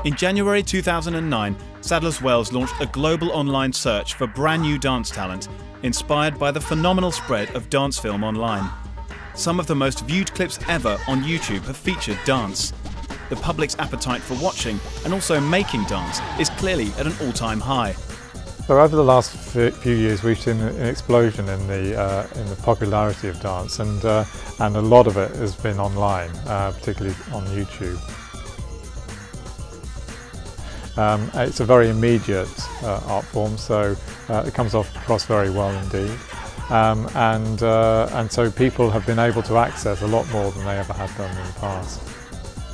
In January 2009, Sadler's Wells launched a global online search for brand new dance talent, inspired by the phenomenal spread of dance film online. Some of the most viewed clips ever on YouTube have featured dance. The public's appetite for watching and also making dance is clearly at an all-time high. So over the last few years we've seen an explosion in the popularity of dance, and a lot of it has been online, particularly on YouTube. It's a very immediate art form, so it comes across very well indeed, and so people have been able to access a lot more than they ever had done in the past.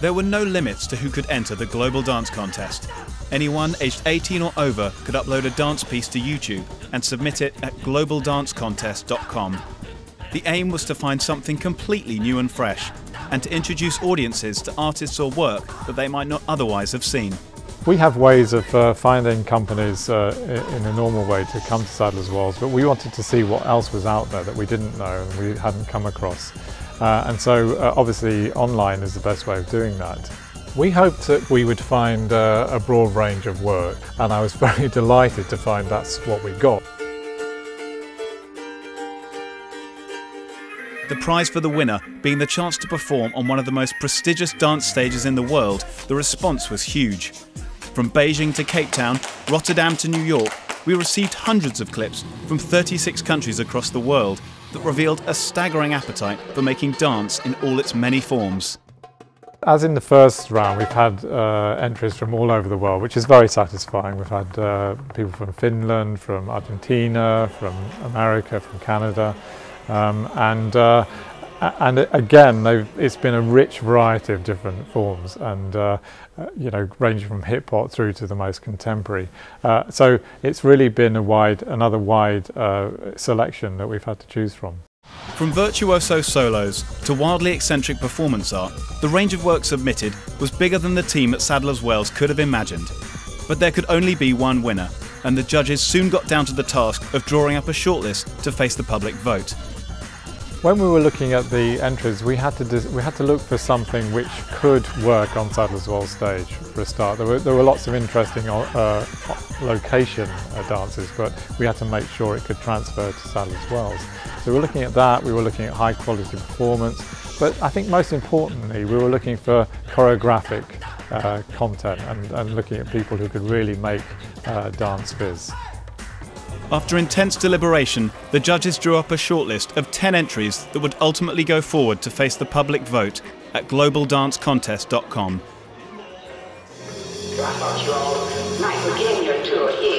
There were no limits to who could enter the Global Dance Contest. Anyone aged 18 or over could upload a dance piece to YouTube and submit it at globaldancecontest.com. The aim was to find something completely new and fresh, and to introduce audiences to artists or work that they might not otherwise have seen. We have ways of finding companies in a normal way to come to Sadler's Wells, but we wanted to see what else was out there that we didn't know and we hadn't come across. And so obviously online is the best way of doing that. We hoped that we would find a broad range of work, and I was very delighted to find that's what we got. The prize for the winner being the chance to perform on one of the most prestigious dance stages in the world, the response was huge. From Beijing to Cape Town, Rotterdam to New York, we received hundreds of clips from 36 countries across the world that revealed a staggering appetite for making dance in all its many forms. As in the first round, we've had entries from all over the world, which is very satisfying. We've had people from Finland, from Argentina, from America, from Canada, and again, it's been a rich variety of different forms, and you know, ranging from hip hop through to the most contemporary. So it's really been another wide selection that we've had to choose from. From virtuoso solos to wildly eccentric performance art, the range of work submitted was bigger than the team at Sadler's Wells could have imagined. But there could only be one winner, and the judges soon got down to the task of drawing up a shortlist to face the public vote. When we were looking at the entries, we had to look for something which could work on Sadler's Wells stage for a start. There were lots of interesting location dances, but we had to make sure it could transfer to Sadler's Wells. So we were looking at that, we were looking at high quality performance, but I think most importantly we were looking for choreographic content and looking at people who could really make dance fizz. After intense deliberation, the judges drew up a shortlist of 10 entries that would ultimately go forward to face the public vote at globaldancecontest.com. Nice begin your tour here.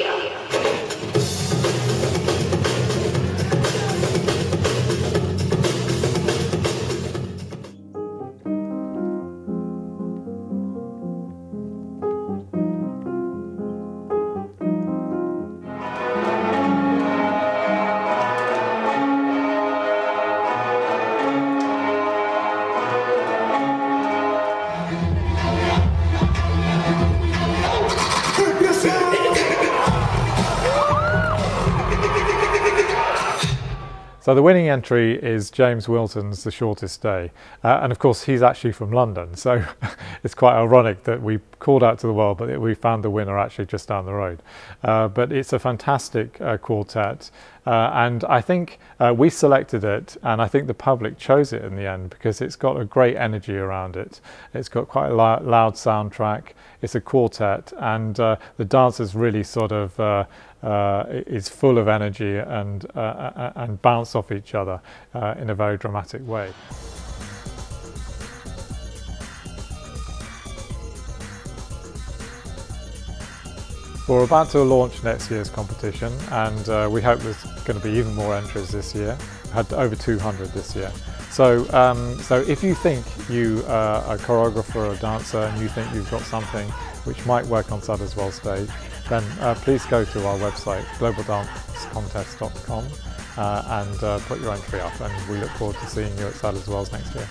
So the winning entry is James Wilton's The Shortest Day, and of course he's actually from London, so it's quite ironic that we called out to the world but we found the winner actually just down the road. But it's a fantastic quartet, and I think we selected it, and I think the public chose it in the end because it's got a great energy around it. It's got quite a loud soundtrack, it's a quartet, and the dancers really sort of is full of energy and bounce off each other in a very dramatic way. We're about to launch next year's competition, and we hope there's going to be even more entries this year. We had over 200 this year. So if you think you are a choreographer or a dancer and you think you've got something which might work on Sadler's Wells stage, then please go to our website globaldancecontest.com and put your entry up, and we look forward to seeing you at Sadler's Wells next year.